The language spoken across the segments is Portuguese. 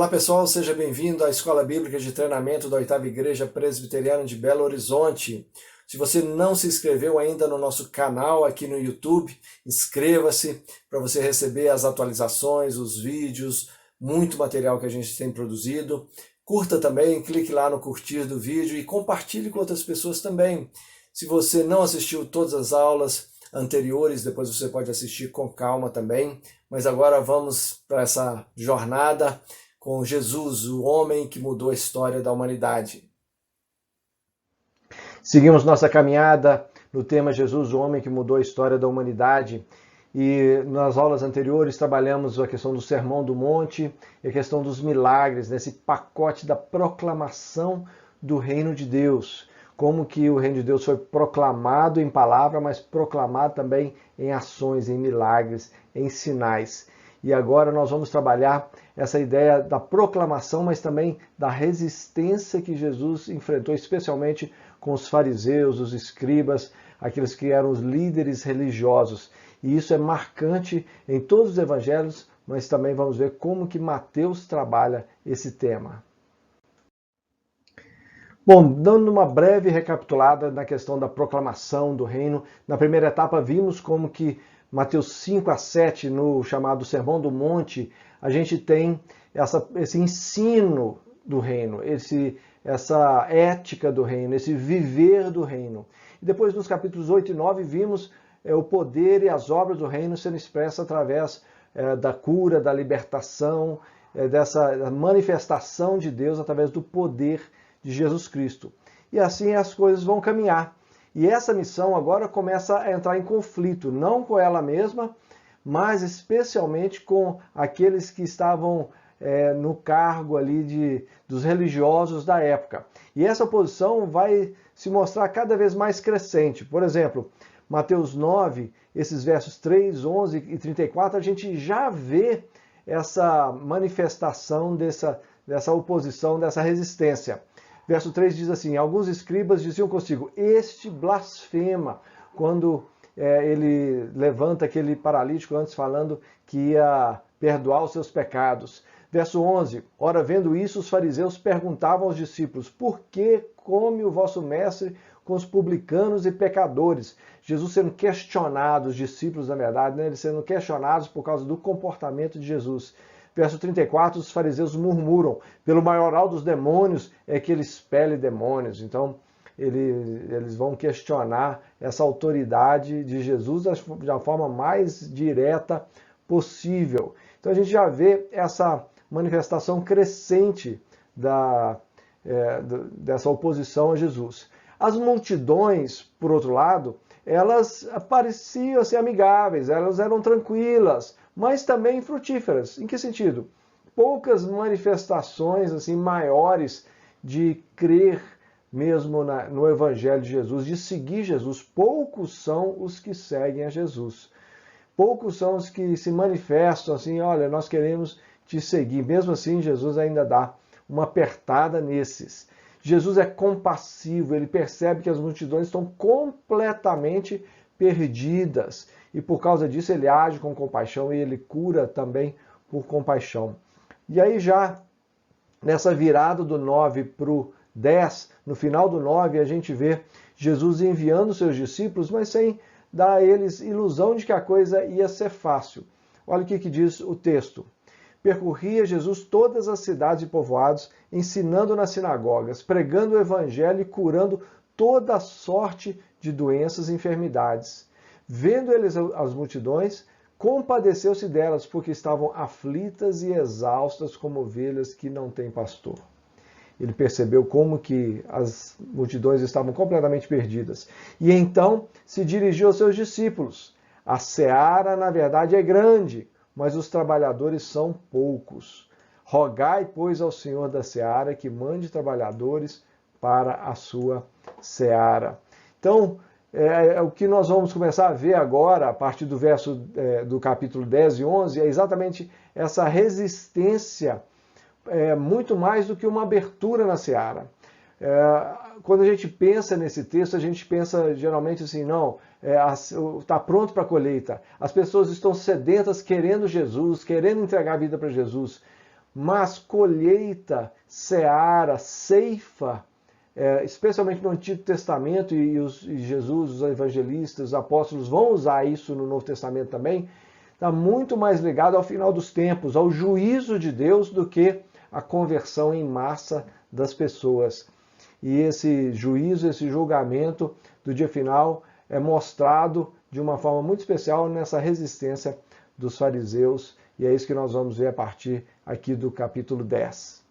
Olá pessoal, seja bem-vindo à Escola Bíblica de Treinamento da 8ª Igreja Presbiteriana de Belo Horizonte. Se você não se inscreveu ainda no nosso canal aqui no YouTube, inscreva-se para você receber as atualizações, os vídeos, muito material que a gente tem produzido. Curta também, clique lá no curtir do vídeo e compartilhe com outras pessoas também. Se você não assistiu todas as aulas anteriores, depois você pode assistir com calma também. Mas agora vamos para essa jornada com Jesus, o homem que mudou a história da humanidade. Seguimos nossa caminhada no tema Jesus, o homem que mudou a história da humanidade. E nas aulas anteriores trabalhamos a questão do Sermão do Monte e a questão dos milagres, nesse pacote da proclamação do reino de Deus. Como que o reino de Deus foi proclamado em palavra, mas proclamado também em ações, em milagres, em sinais. E agora nós vamos trabalhar essa ideia da proclamação, mas também da resistência que Jesus enfrentou, especialmente com os fariseus, os escribas, aqueles que eram os líderes religiosos. E isso é marcante em todos os evangelhos, mas também vamos ver como que Mateus trabalha esse tema. Bom, dando uma breve recapitulada na questão da proclamação do reino, na primeira etapa vimos como que Mateus 5 a 7, no chamado Sermão do Monte, a gente tem esse ensino do reino, essa ética do reino, esse viver do reino. E depois, nos capítulos 8 e 9, vimos o poder e as obras do reino sendo expressas através da cura, da libertação, dessa manifestação de Deus através do poder de Jesus Cristo. E assim as coisas vão caminhar. E essa missão agora começa a entrar em conflito, não com ela mesma, mas especialmente com aqueles que estavam no cargo ali dos religiosos da época. E essa oposição vai se mostrar cada vez mais crescente. Por exemplo, Mateus 9, esses versos 3, 11 e 34, a gente já vê essa manifestação dessa oposição, dessa resistência. Verso 3 diz assim: alguns escribas diziam consigo, este blasfema, quando ele levanta aquele paralítico antes falando que ia perdoar os seus pecados. Verso 11, ora vendo isso, os fariseus perguntavam aos discípulos, por que come o vosso mestre com os publicanos e pecadores? Jesus sendo questionado, os discípulos, na verdade, eles sendo questionados por causa do comportamento de Jesus. Verso 34, os fariseus murmuram, pelo maioral dos demônios é que ele expele demônios. Então, eles vão questionar essa autoridade de Jesus da forma mais direta possível. Então, a gente já vê essa manifestação crescente dessa oposição a Jesus. As multidões, por outro lado, elas pareciam ser amigáveis, elas eram tranquilas, mas também frutíferas. Em que sentido? Poucas manifestações assim maiores de crer mesmo no Evangelho de Jesus, de seguir Jesus. Poucos são os que seguem a Jesus. Poucos são os que se manifestam assim, olha, nós queremos te seguir. Mesmo assim, Jesus ainda dá uma apertada nesses. Jesus é compassivo, ele percebe que as multidões estão completamente perdidas. E por causa disso ele age com compaixão e ele cura também por compaixão. E aí já nessa virada do 9 para o 10, no final do 9, a gente vê Jesus enviando seus discípulos, mas sem dar a eles ilusão de que a coisa ia ser fácil. Olha o que diz o texto. Percorria Jesus todas as cidades e povoados, ensinando nas sinagogas, pregando o evangelho e curando toda sorte de doenças e enfermidades. Vendo eles as multidões, compadeceu-se delas, porque estavam aflitas e exaustas como ovelhas que não têm pastor. Ele percebeu como que as multidões estavam completamente perdidas. E então se dirigiu aos seus discípulos. A seara, na verdade, é grande, mas os trabalhadores são poucos. Rogai, pois, ao Senhor da seara que mande trabalhadores para a sua seara. Então, o que nós vamos começar a ver agora, a partir do verso do capítulo 10 e 11, é exatamente essa resistência, muito mais do que uma abertura na seara. Quando a gente pensa nesse texto, a gente pensa geralmente assim, não, está pronto para a colheita. As pessoas estão sedentas querendo Jesus, querendo entregar a vida para Jesus. mas colheita, seara, ceifa, especialmente no Antigo Testamento, e Jesus, os evangelistas, os apóstolos vão usar isso no Novo Testamento também, está muito mais ligado ao final dos tempos, ao juízo de Deus, do que a conversão em massa das pessoas. E esse juízo, esse julgamento do dia final é mostrado de uma forma muito especial nessa resistência dos fariseus, e é isso que nós vamos ver a partir aqui do capítulo 10.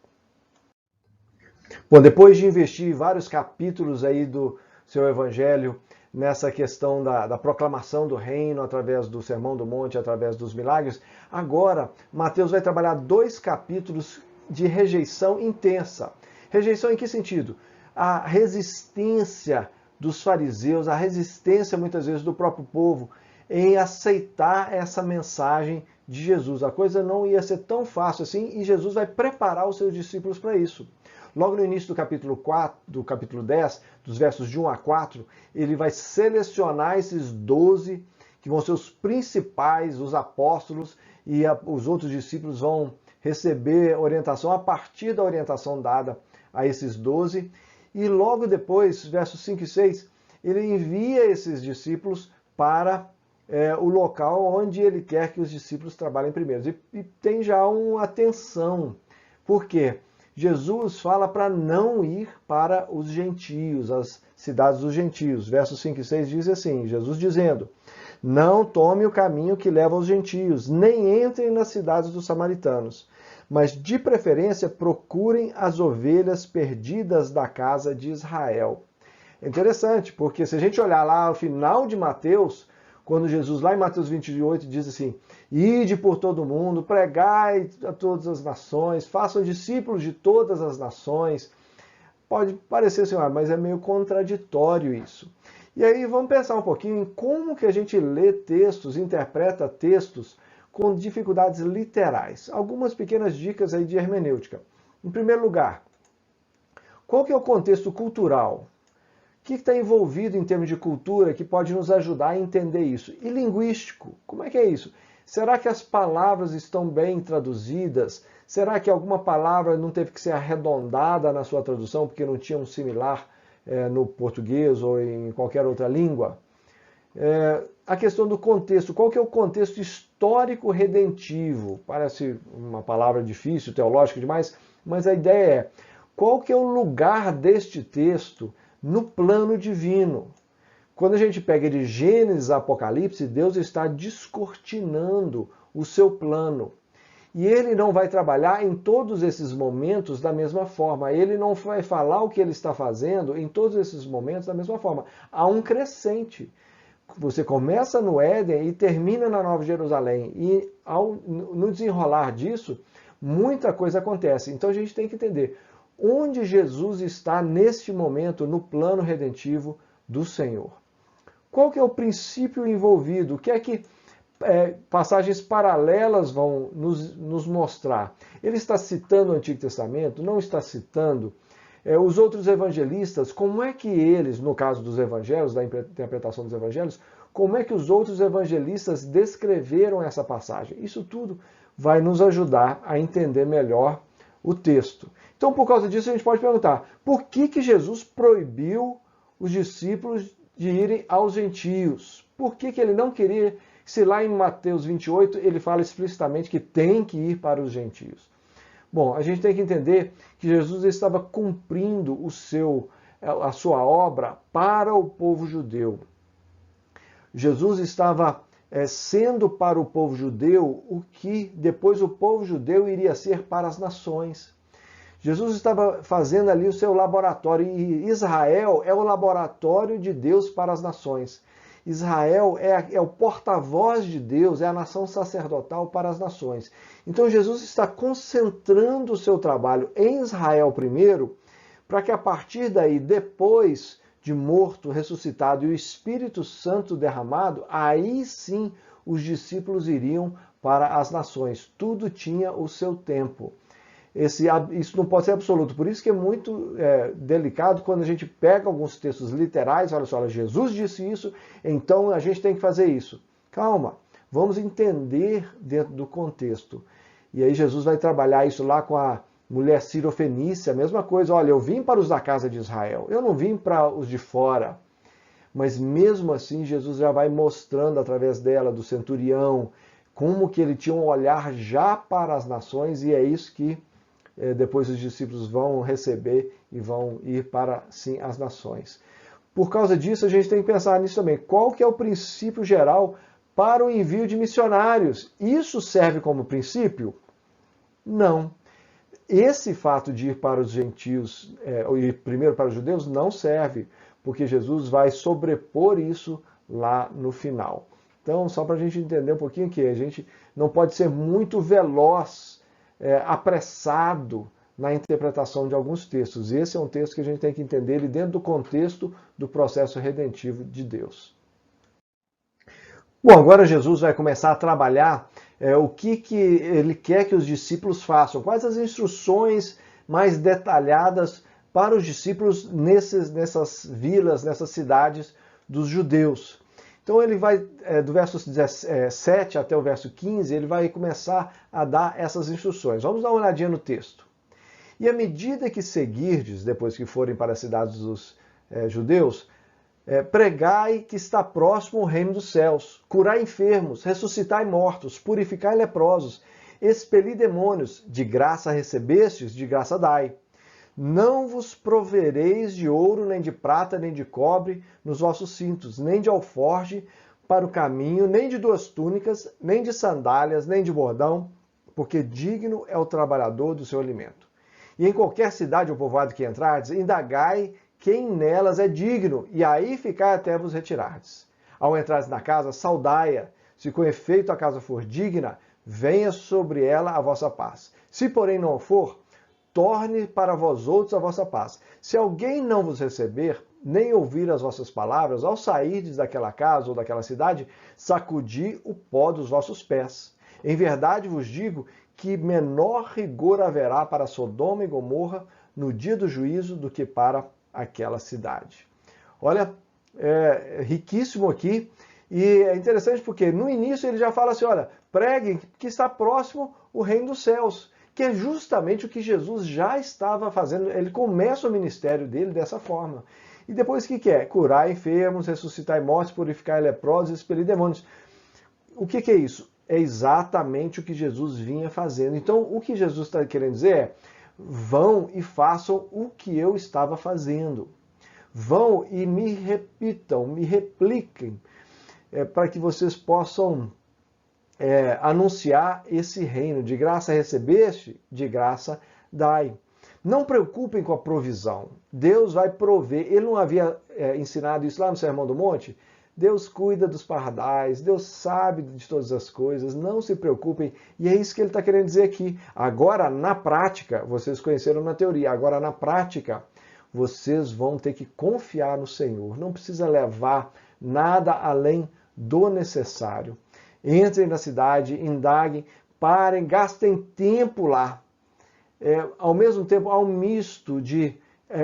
Bom, depois de investir vários capítulos aí do seu evangelho nessa questão da proclamação do reino através do Sermão do Monte, através dos milagres, agora Mateus vai trabalhar 2 capítulos de rejeição intensa. Rejeição em que sentido? A resistência dos fariseus, a resistência muitas vezes do próprio povo em aceitar essa mensagem de Jesus. A coisa não ia ser tão fácil assim, e Jesus vai preparar os seus discípulos para isso. Logo no início do capítulo 4, do capítulo 10, dos versos de 1 a 4, ele vai selecionar esses 12, que vão ser os principais, os apóstolos, e os outros discípulos vão receber orientação a partir da orientação dada a esses 12. E logo depois, versos 5 e 6, ele envia esses discípulos para o local onde ele quer que os discípulos trabalhem primeiro. E tem já uma tensão. Por quê? Jesus fala para não ir para os gentios, as cidades dos gentios. Versos 5 e 6 diz assim, Jesus dizendo: não tome o caminho que leva aos gentios, nem entrem nas cidades dos samaritanos, mas de preferência procurem as ovelhas perdidas da casa de Israel. É interessante, porque se a gente olhar lá ao final de Mateus, quando Jesus, lá em Mateus 28, diz assim: ide por todo mundo, pregai a todas as nações, façam discípulos de todas as nações. Pode parecer assim, mas é meio contraditório isso. E aí vamos pensar um pouquinho em como que a gente lê textos, interpreta textos com dificuldades literais. Algumas pequenas dicas aí de hermenêutica. Em primeiro lugar, qual que é o contexto cultural? O que está envolvido em termos de cultura que pode nos ajudar a entender isso? E linguístico, como é que é isso? Será que as palavras estão bem traduzidas? Será que alguma palavra não teve que ser arredondada na sua tradução porque não tinha um similar no português ou em qualquer outra língua? A questão do contexto, qual que é o contexto histórico redentivo? Parece uma palavra difícil, teológica demais, mas a ideia é, qual que é o lugar deste texto no plano divino? Quando a gente pega de Gênesis a Apocalipse, Deus está descortinando o seu plano. E ele não vai trabalhar em todos esses momentos da mesma forma. Ele não vai falar o que ele está fazendo em todos esses momentos da mesma forma. Há um crescente. Você começa no Éden e termina na Nova Jerusalém. E no desenrolar disso, muita coisa acontece. Então a gente tem que entender onde Jesus está neste momento no plano redentivo do Senhor. Qual que é o princípio envolvido? O que é que passagens paralelas vão nos mostrar? Ele está citando o Antigo Testamento? Não está citando? Os outros evangelistas, como é que eles, no caso dos evangelhos, da interpretação dos evangelhos, como é que os outros evangelistas descreveram essa passagem? Isso tudo vai nos ajudar a entender melhor o texto. Então, por causa disso, a gente pode perguntar, por que Jesus proibiu os discípulos de irem aos gentios? Por que ele não queria, se lá em Mateus 28 ele fala explicitamente que tem que ir para os gentios? Bom, a gente tem que entender que Jesus estava cumprindo a sua obra para o povo judeu. Jesus estava sendo para o povo judeu o que depois o povo judeu iria ser para as nações. Jesus estava fazendo ali o seu laboratório, e Israel é o laboratório de Deus para as nações. Israel é o porta-voz de Deus, é a nação sacerdotal para as nações. Então Jesus está concentrando o seu trabalho em Israel primeiro, para que a partir daí, depois de morto, ressuscitado e o Espírito Santo derramado, aí sim os discípulos iriam para as nações. Tudo tinha o seu tempo. Isso não pode ser absoluto, por isso que é muito delicado quando a gente pega alguns textos literais, olha só, Jesus disse isso, então a gente tem que fazer isso. Calma, vamos entender dentro do contexto. E aí Jesus vai trabalhar isso lá com a mulher Sirofenícia, a mesma coisa. Olha, eu vim para os da casa de Israel, eu não vim para os de fora. Mas mesmo assim, Jesus já vai mostrando através dela, do centurião, como que ele tinha um olhar já para as nações, e é isso que depois os discípulos vão receber e vão ir para, sim, as nações. Por causa disso, a gente tem que pensar nisso também. Qual que é o princípio geral para o envio de missionários? Isso serve como princípio? Não. Esse fato de ir para os gentios, e primeiro para os judeus, não serve, porque Jesus vai sobrepor isso lá no final. Então, só para a gente entender um pouquinho que a gente não pode ser muito veloz, apressado na interpretação de alguns textos. Esse é um texto que a gente tem que entender ele dentro do contexto do processo redentivo de Deus. Bom, agora Jesus vai começar a trabalhar o que ele quer que os discípulos façam, quais as instruções mais detalhadas para os discípulos nessas vilas, nessas cidades dos judeus. Então ele vai, do verso 17 até o verso 15, ele vai começar a dar essas instruções. Vamos dar uma olhadinha no texto. E à medida que seguirdes, depois que forem para as cidades dos judeus, pregai que está próximo o reino dos céus, curai enfermos, ressuscitai mortos, purificai leprosos, expeli demônios, de graça recebestes, de graça dai. Não vos provereis de ouro, nem de prata, nem de cobre nos vossos cintos, nem de alforge para o caminho, nem de 2 túnicas, nem de sandálias, nem de bordão, porque digno é o trabalhador do seu alimento. E em qualquer cidade ou povoado que entrardes, indagai quem nelas é digno, e aí ficai até vos retirardes. Ao entrares na casa, saudai-a. Se com efeito a casa for digna, venha sobre ela a vossa paz. Se porém não for, torne para vós outros a vossa paz. Se alguém não vos receber, nem ouvir as vossas palavras, ao sairdes daquela casa ou daquela cidade, sacudi o pó dos vossos pés. Em verdade vos digo que menor rigor haverá para Sodoma e Gomorra no dia do juízo do que para aquela cidade. Olha, é riquíssimo aqui, e é interessante porque no início ele já fala assim, olha, preguem que está próximo o reino dos céus, que é justamente o que Jesus já estava fazendo. Ele começa o ministério dele dessa forma. E depois o que é? Curar enfermos, ressuscitar mortos, purificar leprosos, expelir demônios. O que é isso? É exatamente o que Jesus vinha fazendo. Então, o que Jesus está querendo dizer é, vão e façam o que eu estava fazendo. Vão e me repitam, me repliquem, para que vocês possam anunciar esse reino. De graça recebeste, de graça dai. Não preocupem com a provisão. Deus vai prover. Ele não havia ensinado isso lá no Sermão do Monte? Deus cuida dos pardais, Deus sabe de todas as coisas, não se preocupem. E é isso que ele está querendo dizer aqui. Agora, na prática, vocês conheceram na teoria, agora na prática, vocês vão ter que confiar no Senhor. Não precisa levar nada além do necessário. Entrem na cidade, indaguem, parem, gastem tempo lá. Ao mesmo tempo, há um misto de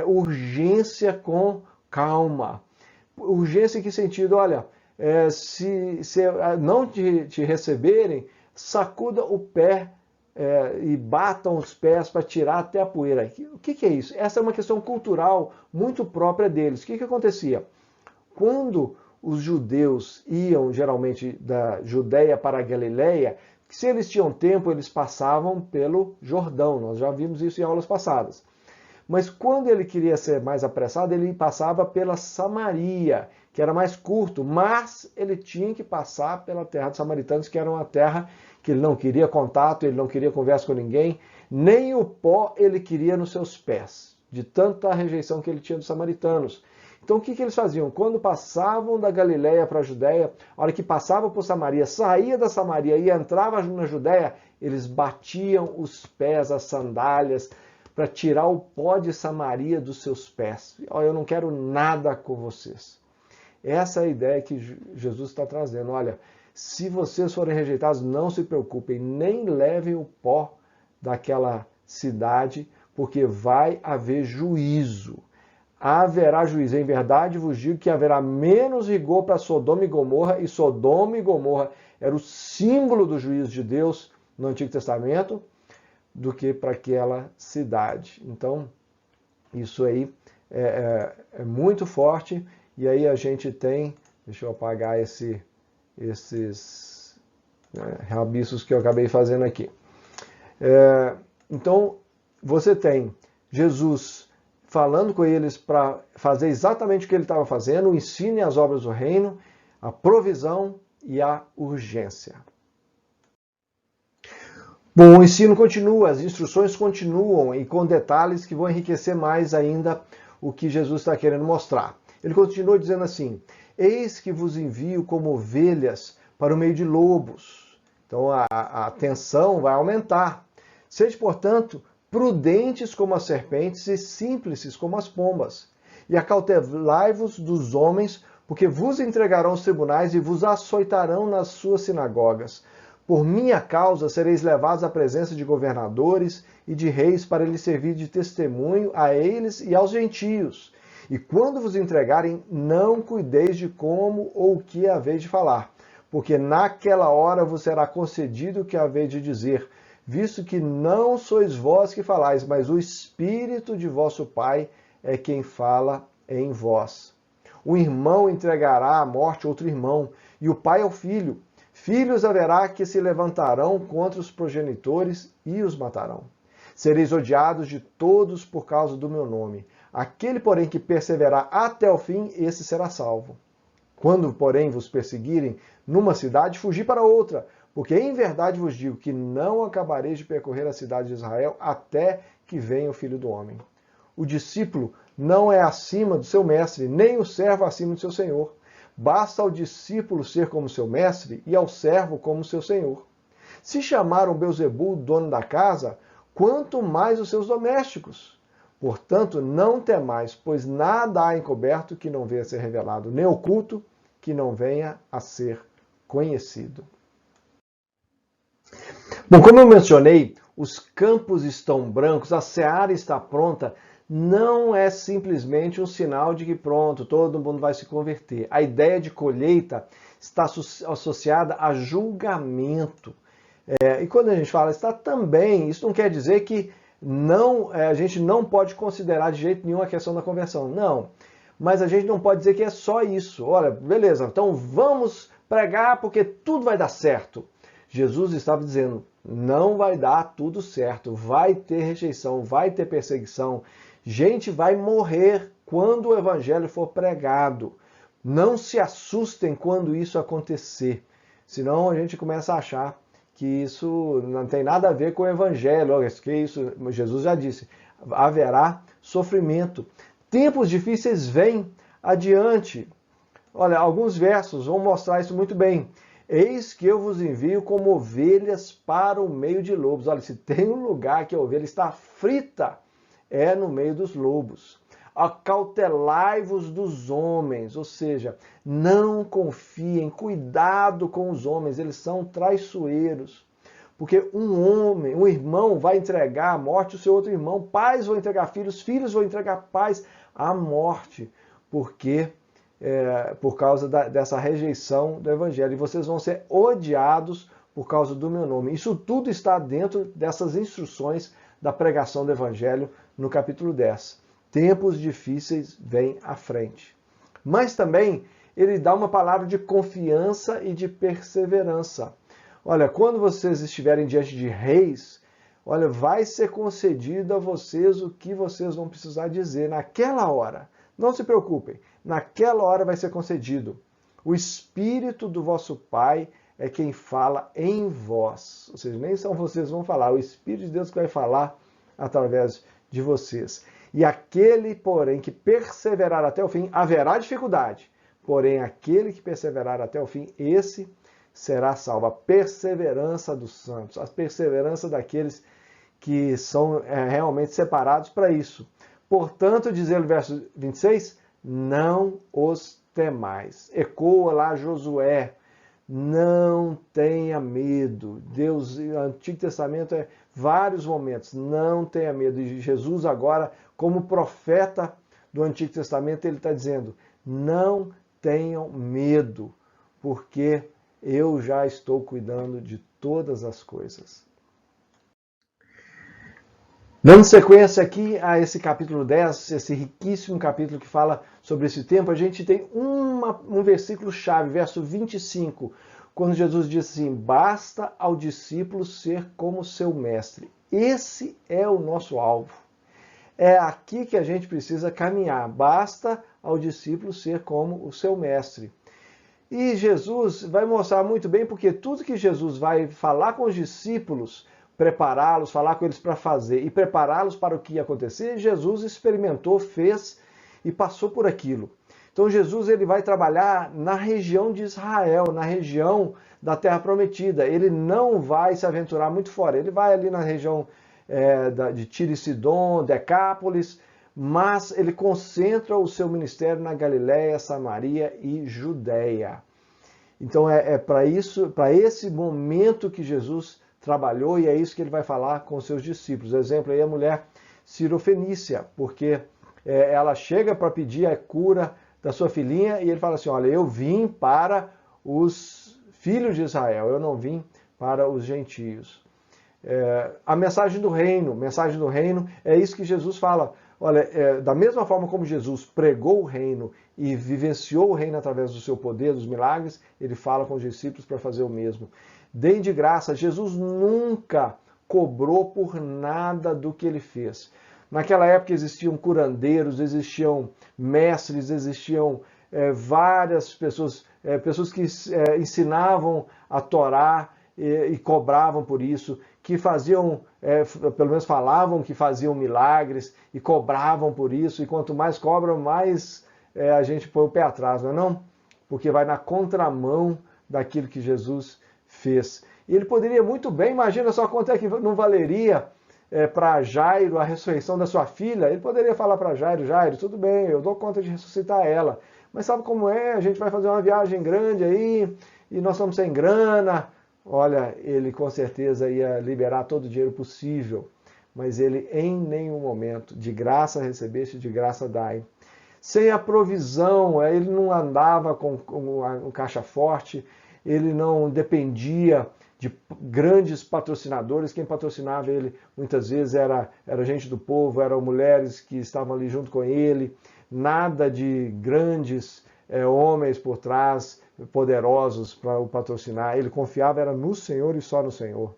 urgência com calma. Urgência em que sentido? Olha, se não te receberem, sacuda o pé e batam os pés para tirar até a poeira. O que é isso? Essa é uma questão cultural muito própria deles. O que acontecia? Quando os judeus iam geralmente da Judéia para a Galileia, se eles tinham tempo, eles passavam pelo Jordão. Nós já vimos isso em aulas passadas. Mas quando ele queria ser mais apressado, ele passava pela Samaria, que era mais curto, mas ele tinha que passar pela terra dos samaritanos, que era uma terra que ele não queria contato, ele não queria conversa com ninguém, nem o pó ele queria nos seus pés, de tanta rejeição que ele tinha dos samaritanos. Então o que eles faziam? Quando passavam da Galileia para a Judéia, a hora que passavam por Samaria, saía da Samaria e entrava na Judéia, eles batiam os pés, as sandálias, para tirar o pó de Samaria dos seus pés. Olha, eu não quero nada com vocês. Essa é a ideia que Jesus está trazendo. Olha, se vocês forem rejeitados, não se preocupem, nem levem o pó daquela cidade, porque vai haver juízo. Haverá juízo. Em verdade vos digo que haverá menos rigor para Sodoma e Gomorra, e Sodoma e Gomorra era o símbolo do juízo de Deus, no Antigo Testamento do que para aquela cidade. Então, isso aí é muito forte, e aí a gente tem, deixa eu apagar esses rabiscos que eu acabei fazendo aqui. Então, você tem Jesus falando com eles para fazer exatamente o que ele estava fazendo, o ensino e as obras do reino, a provisão e a urgência. Bom, o ensino continua, as instruções continuam e com detalhes que vão enriquecer mais ainda o que Jesus está querendo mostrar. Ele continua dizendo assim: eis que vos envio como ovelhas para o meio de lobos. Então a tensão vai aumentar. Sede, portanto, prudentes como as serpentes e simples como as pombas. E acautelai-vos dos homens, porque vos entregarão aos tribunais e vos açoitarão nas suas sinagogas. Por minha causa sereis levados à presença de governadores e de reis para lhes servir de testemunho a eles e aos gentios. E quando vos entregarem, não cuideis de como ou o que haveis de falar, porque naquela hora vos será concedido o que haveis de dizer, visto que não sois vós que falais, mas o Espírito de vosso Pai é quem fala em vós. O irmão entregará à morte outro irmão, e o pai ao filho. Filhos haverá que se levantarão contra os progenitores e os matarão. Sereis odiados de todos por causa do meu nome. Aquele, porém, que perseverar até o fim, esse será salvo. Quando, porém, vos perseguirem numa cidade, fugi para outra, porque em verdade vos digo que não acabareis de percorrer a cidade de Israel até que venha o Filho do Homem. O discípulo não é acima do seu mestre, nem o servo acima do seu senhor. Basta ao discípulo ser como seu mestre e ao servo como seu senhor. Se chamaram Beelzebul, dono da casa, quanto mais os seus domésticos. Portanto, não temais, pois nada há encoberto que não venha a ser revelado, nem oculto que não venha a ser conhecido. Bom, como eu mencionei, os campos estão brancos, a seara está pronta, não é simplesmente um sinal de que pronto, todo mundo vai se converter. A ideia de colheita está associada a julgamento. E quando a gente fala está também, isso não quer dizer que a gente não pode considerar de jeito nenhum a questão da conversão. Não, mas a gente não pode dizer que é só isso. Olha, beleza, então vamos pregar porque tudo vai dar certo. Jesus estava dizendo, não vai dar tudo certo, vai ter rejeição, vai ter perseguição, gente vai morrer quando o evangelho for pregado. Não se assustem quando isso acontecer, senão a gente começa a achar que isso não tem nada a ver com o evangelho. Olha, que isso, Jesus já disse, haverá sofrimento. Tempos difíceis vêm adiante. Olha, alguns versos vão mostrar isso muito bem. Eis que eu vos envio como ovelhas para o meio de lobos. Olha, se tem um lugar que a ovelha está frita, é no meio dos lobos. Acautelai-vos dos homens, ou seja, não confiem, cuidado com os homens, eles são traiçoeiros. Porque um irmão vai entregar à morte o seu outro irmão, pais vão entregar filhos, filhos vão entregar pais à morte, por causa dessa rejeição do evangelho. E vocês vão ser odiados por causa do meu nome. Isso tudo está dentro dessas instruções da pregação do evangelho no capítulo 10. Tempos difíceis vêm à frente. Mas também ele dá uma palavra de confiança e de perseverança. Olha, quando vocês estiverem diante de reis, olha, vai ser concedido a vocês o que vocês vão precisar dizer naquela hora. Não se preocupem, naquela hora vai ser concedido. O Espírito do vosso Pai é quem fala em vós. Ou seja, nem são vocês que vão falar, o Espírito de Deus que vai falar através de vocês. E aquele, porém, que perseverar até o fim, haverá dificuldade. Porém, aquele que perseverar até o fim, esse será salvo. A perseverança dos santos, a perseverança daqueles que são realmente separados para isso. Portanto, diz ele no verso 26, não os temais. Ecoa lá Josué, não tenha medo. Deus, no Antigo Testamento, vários momentos, não tenha medo. E Jesus agora, como profeta do Antigo Testamento, ele está dizendo, não tenham medo, porque eu já estou cuidando de todas as coisas. Dando sequência aqui a esse capítulo 10, esse riquíssimo capítulo que fala sobre esse tempo, a gente tem um versículo-chave, verso 25, quando Jesus diz assim: basta ao discípulo ser como seu mestre. Esse é o nosso alvo. É aqui que a gente precisa caminhar. Basta ao discípulo ser como o seu mestre. E Jesus vai mostrar muito bem, porque tudo que Jesus vai falar com os discípulos, prepará-los, falar com eles para fazer e prepará-los para o que ia acontecer, Jesus experimentou, fez e passou por aquilo. Então Jesus ele vai trabalhar na região de Israel, na região da Terra Prometida. Ele não vai se aventurar muito fora. Ele vai ali na região de Tiro e Sidom, Decápolis, mas ele concentra o seu ministério na Galiléia, Samaria e Judéia. Então é para isso, para esse momento que Jesus trabalhou, e é isso que ele vai falar com os seus discípulos. Exemplo aí a mulher cirofenícia, porque ela chega para pedir a cura da sua filhinha e ele fala assim: olha, eu vim para os filhos de Israel, eu não vim para os gentios. A mensagem do reino é isso que Jesus fala. Olha, da mesma forma como Jesus pregou o reino e vivenciou o reino através do seu poder, dos milagres, ele fala com os discípulos para fazer o mesmo. Deem de graça. Jesus nunca cobrou por nada do que ele fez. Naquela época existiam curandeiros, existiam mestres, existiam várias pessoas, pessoas que ensinavam a Torá e cobravam por isso, que faziam, pelo menos falavam que faziam milagres e cobravam por isso, e quanto mais cobram, mais a gente põe o pé atrás, não é não? Porque vai na contramão daquilo que Jesus fez. E ele poderia muito bem, imagina só quanto é que não valeria para Jairo a ressurreição da sua filha. Ele poderia falar para Jairo: Jairo, tudo bem, eu dou conta de ressuscitar ela, mas sabe como é? A gente vai fazer uma viagem grande aí, e nós estamos sem grana. Olha, ele com certeza ia liberar todo o dinheiro possível, mas ele em nenhum momento, de graça recebeste, de graça dai. Sem a provisão, ele não andava com um caixa forte, ele não dependia de grandes patrocinadores. Quem patrocinava ele muitas vezes era gente do povo, eram mulheres que estavam ali junto com ele, nada de grandes homens por trás, poderosos para o patrocinar. Ele confiava era no Senhor e só no Senhor.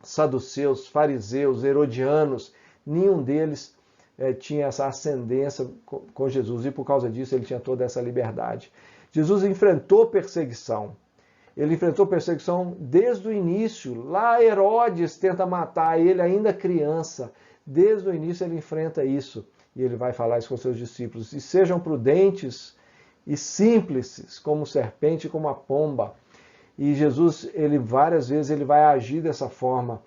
Saduceus, fariseus, herodianos, nenhum deles tinha essa ascendência com Jesus, e por causa disso ele tinha toda essa liberdade. Jesus enfrentou perseguição. Ele enfrentou perseguição desde o início. Lá Herodes tenta matar ele ainda criança. Desde o início ele enfrenta isso. E ele vai falar isso com seus discípulos. E sejam prudentes e simples como serpente e como a pomba. E Jesus, várias vezes, ele vai agir dessa forma.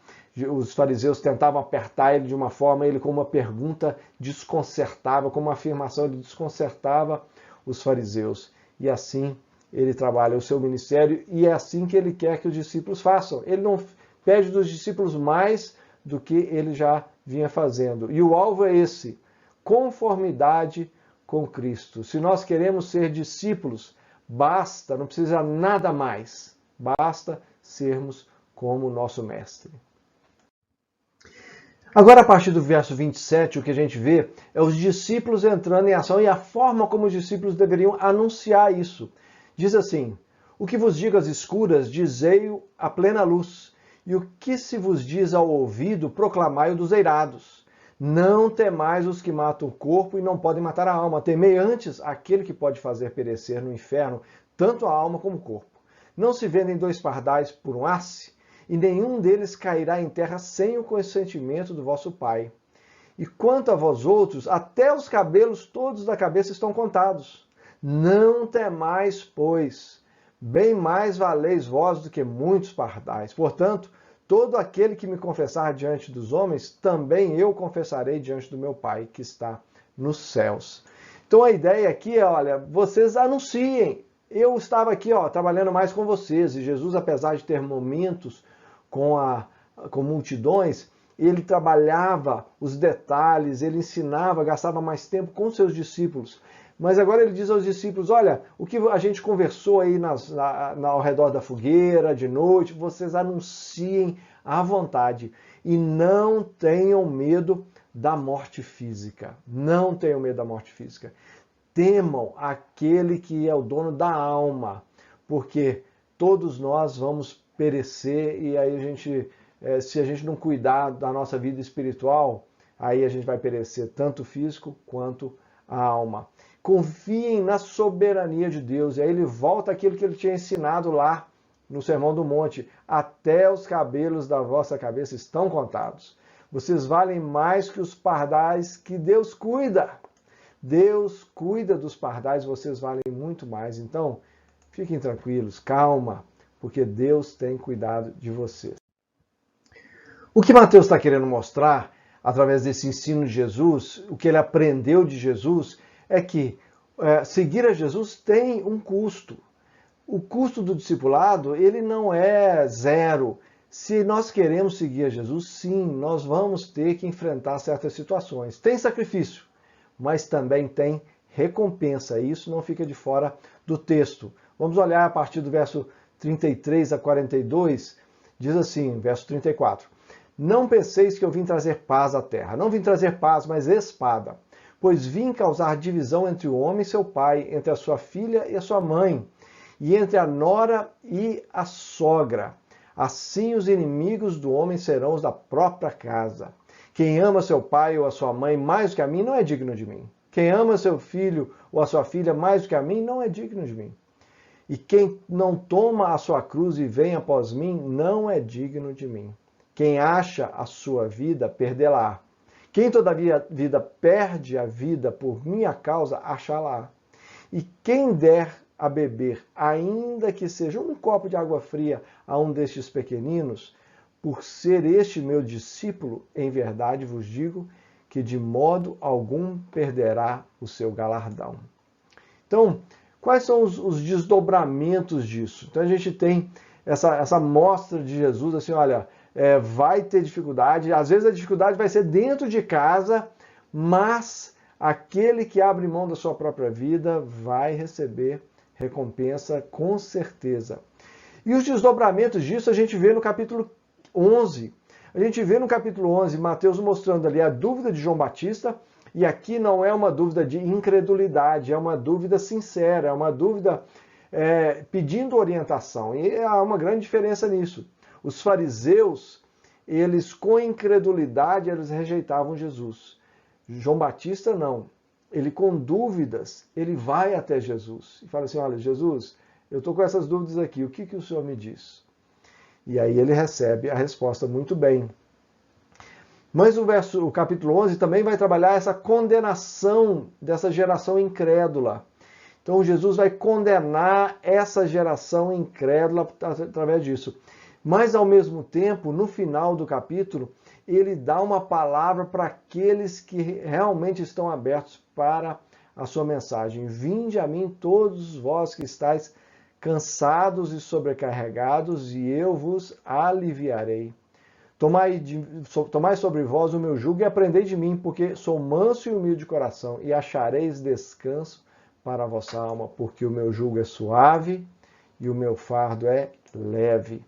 Os fariseus tentavam apertar ele de uma forma, ele com uma pergunta desconcertava, com uma afirmação, ele desconcertava os fariseus. E assim ele trabalha o seu ministério, e é assim que ele quer que os discípulos façam. Ele não pede dos discípulos mais do que ele já vinha fazendo. E o alvo é esse: conformidade com Cristo. Se nós queremos ser discípulos, basta, não precisa nada mais, basta sermos como o nosso mestre. Agora, a partir do verso 27, o que a gente vê é os discípulos entrando em ação e a forma como os discípulos deveriam anunciar isso. Diz assim: o que vos digo às escuras, dizei-o à plena luz, e o que se vos diz ao ouvido, proclamai-o dos eirados. Não temais os que matam o corpo e não podem matar a alma. Temei antes aquele que pode fazer perecer no inferno tanto a alma como o corpo. Não se vendem 2 pardais por um asse, e nenhum deles cairá em terra sem o consentimento do vosso Pai. E quanto a vós outros, até os cabelos todos da cabeça estão contados. Não temais, pois, bem mais valeis vós do que muitos pardais. Portanto, todo aquele que me confessar diante dos homens, também eu confessarei diante do meu Pai que está nos céus. Então a ideia aqui é, olha, vocês anunciem. Eu estava aqui, trabalhando mais com vocês, e Jesus, apesar de ter momentos com multidões, ele trabalhava os detalhes, ele ensinava, gastava mais tempo com seus discípulos. Mas agora ele diz aos discípulos, olha, o que a gente conversou aí ao redor da fogueira, de noite, vocês anunciem à vontade e não tenham medo da morte física. Não tenham medo da morte física. Temam aquele que é o dono da alma, porque todos nós vamos perecer e aí se a gente não cuidar da nossa vida espiritual, aí a gente vai perecer tanto o físico quanto a alma. Confiem na soberania de Deus. E aí ele volta àquilo que ele tinha ensinado lá no Sermão do Monte. Até os cabelos da vossa cabeça estão contados. Vocês valem mais que os pardais que Deus cuida. Deus cuida dos pardais, vocês valem muito mais. Então, fiquem tranquilos, calma, porque Deus tem cuidado de vocês. O que Mateus está querendo mostrar, através desse ensino de Jesus, o que ele aprendeu de Jesus, é que seguir a Jesus tem um custo. O custo do discipulado, ele não é zero. Se nós queremos seguir a Jesus, sim, nós vamos ter que enfrentar certas situações. Tem sacrifício, mas também tem recompensa. E isso não fica de fora do texto. Vamos olhar a partir do verso 33 a 42, diz assim, verso 34. Não penseis que eu vim trazer paz à terra. Não vim trazer paz, mas espada. Pois vim causar divisão entre o homem e seu pai, entre a sua filha e a sua mãe, e entre a nora e a sogra. Assim os inimigos do homem serão os da própria casa. Quem ama seu pai ou a sua mãe mais do que a mim não é digno de mim. Quem ama seu filho ou a sua filha mais do que a mim não é digno de mim. E quem não toma a sua cruz e vem após mim não é digno de mim. Quem acha a sua vida, perdê-la. Quem todavia perde a vida por minha causa, achá-la. E quem der a beber, ainda que seja um copo de água fria a um destes pequeninos, por ser este meu discípulo, em verdade vos digo que de modo algum perderá o seu galardão. Então, quais são os desdobramentos disso? Então a gente tem essa mostra de Jesus, assim, olha, vai ter dificuldade, às vezes a dificuldade vai ser dentro de casa, mas aquele que abre mão da sua própria vida vai receber recompensa com certeza. E os desdobramentos disso a gente vê no capítulo 11. A gente vê no capítulo 11 Mateus mostrando ali a dúvida de João Batista, e aqui não é uma dúvida de incredulidade, é uma dúvida sincera, é uma dúvida pedindo orientação. E há uma grande diferença nisso. Os fariseus, eles com incredulidade, eles rejeitavam Jesus. João Batista não. Ele com dúvidas, ele vai até Jesus e fala assim, olha, Jesus, eu estou com essas dúvidas aqui, o que o Senhor me diz? E aí ele recebe a resposta muito bem. Mas o capítulo 11 também vai trabalhar essa condenação dessa geração incrédula. Então Jesus vai condenar essa geração incrédula através disso. Mas, ao mesmo tempo, no final do capítulo, ele dá uma palavra para aqueles que realmente estão abertos para a sua mensagem. Vinde a mim todos vós que estáis cansados e sobrecarregados, e eu vos aliviarei. Tomai sobre vós o meu jugo e aprendei de mim, porque sou manso e humilde de coração, e achareis descanso para a vossa alma, porque o meu jugo é suave e o meu fardo é leve.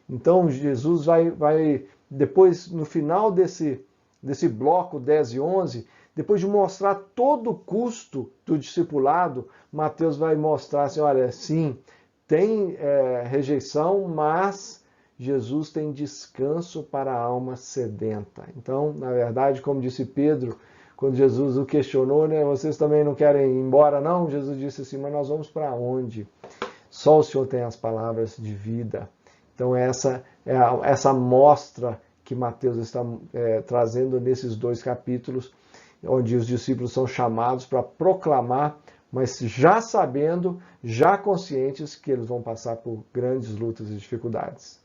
Então Jesus vai depois, no final desse bloco 10 e 11, depois de mostrar todo o custo do discipulado, Mateus vai mostrar assim, olha, sim, tem rejeição, mas Jesus tem descanso para a alma sedenta. Então, na verdade, como disse Pedro, quando Jesus o questionou, né, vocês também não querem ir embora, não? Jesus disse assim, mas nós vamos para onde? Só o Senhor tem as palavras de vida. Então, essa é essa mostra que Mateus está trazendo nesses 2 capítulos, onde os discípulos são chamados para proclamar, mas já sabendo, já conscientes que eles vão passar por grandes lutas e dificuldades.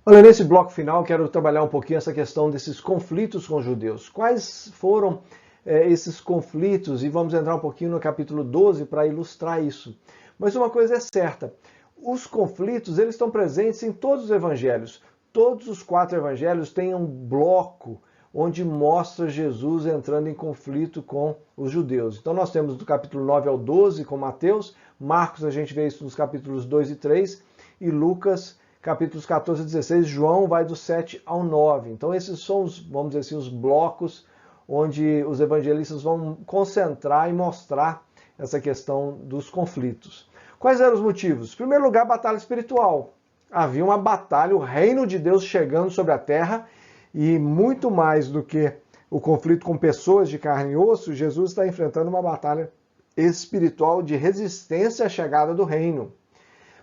Olha, nesse bloco final, quero trabalhar um pouquinho essa questão desses conflitos com os judeus. Quais foram esses conflitos? E vamos entrar um pouquinho no capítulo 12 para ilustrar isso. Mas uma coisa é certa, os conflitos eles estão presentes em todos os evangelhos. Todos os 4 evangelhos têm um bloco onde mostra Jesus entrando em conflito com os judeus. Então nós temos do capítulo 9 ao 12 com Mateus, Marcos a gente vê isso nos capítulos 2 e 3, e Lucas, capítulos 14 e 16, João vai do 7 ao 9. Então esses são, vamos dizer assim, os blocos onde os evangelistas vão concentrar e mostrar essa questão dos conflitos. Quais eram os motivos? Em primeiro lugar, batalha espiritual. Havia uma batalha, o reino de Deus chegando sobre a terra, e muito mais do que o conflito com pessoas de carne e osso, Jesus está enfrentando uma batalha espiritual de resistência à chegada do reino.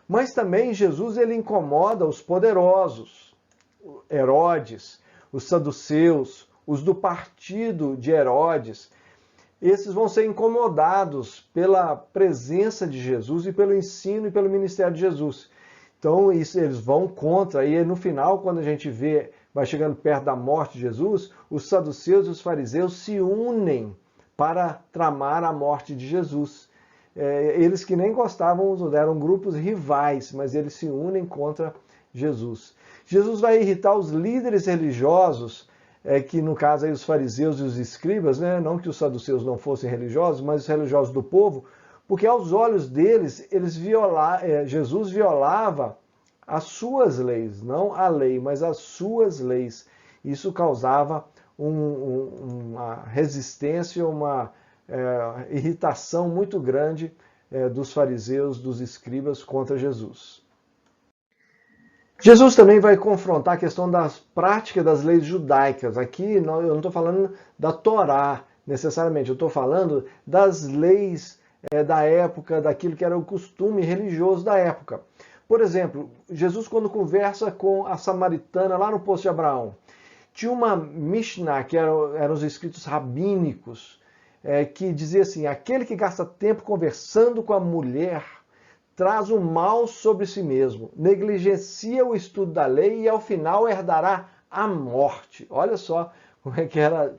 Mas também Jesus ele incomoda os poderosos, Herodes, os saduceus, os do partido de Herodes. Esses vão ser incomodados pela presença de Jesus e pelo ensino e pelo ministério de Jesus. Então isso, eles vão contra, e no final, quando a gente vê, vai chegando perto da morte de Jesus, os saduceus e os fariseus se unem para tramar a morte de Jesus. Eles que nem gostavam, eram grupos rivais, mas eles se unem contra Jesus. Jesus vai irritar os líderes religiosos, que no caso aí os fariseus e os escribas, né? Não que os saduceus não fossem religiosos, mas os religiosos do povo, porque aos olhos deles, Jesus violava as suas leis, não a lei, mas as suas leis. Isso causava uma resistência, uma irritação muito grande dos fariseus, dos escribas contra Jesus. Jesus também vai confrontar a questão das práticas das leis judaicas. Aqui eu não estou falando da Torá necessariamente, eu estou falando das leis da época, daquilo que era o costume religioso da época. Por exemplo, Jesus quando conversa com a samaritana lá no Poço de Abraão, tinha uma Mishnah, que eram os escritos rabínicos, que dizia assim: aquele que gasta tempo conversando com a mulher traz o mal sobre si mesmo, negligencia o estudo da lei e ao final herdará a morte. Olha só como é que era.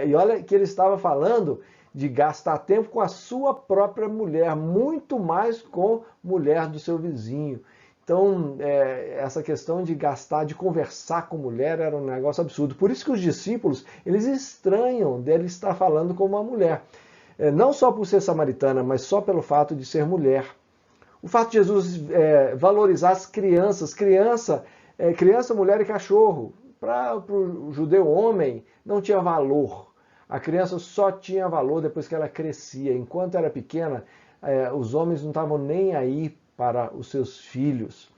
E olha que ele estava falando de gastar tempo com a sua própria mulher, muito mais com a mulher do seu vizinho. Então, essa questão de gastar, de conversar com mulher era um negócio absurdo. Por isso que os discípulos, eles estranham dele estar falando com uma mulher. Não só por ser samaritana, mas só pelo fato de ser mulher. O fato de Jesus valorizar as crianças, criança, mulher e cachorro, para o judeu homem não tinha valor. A criança só tinha valor depois que ela crescia. Enquanto era pequena, os homens não estavam nem aí para os seus filhos.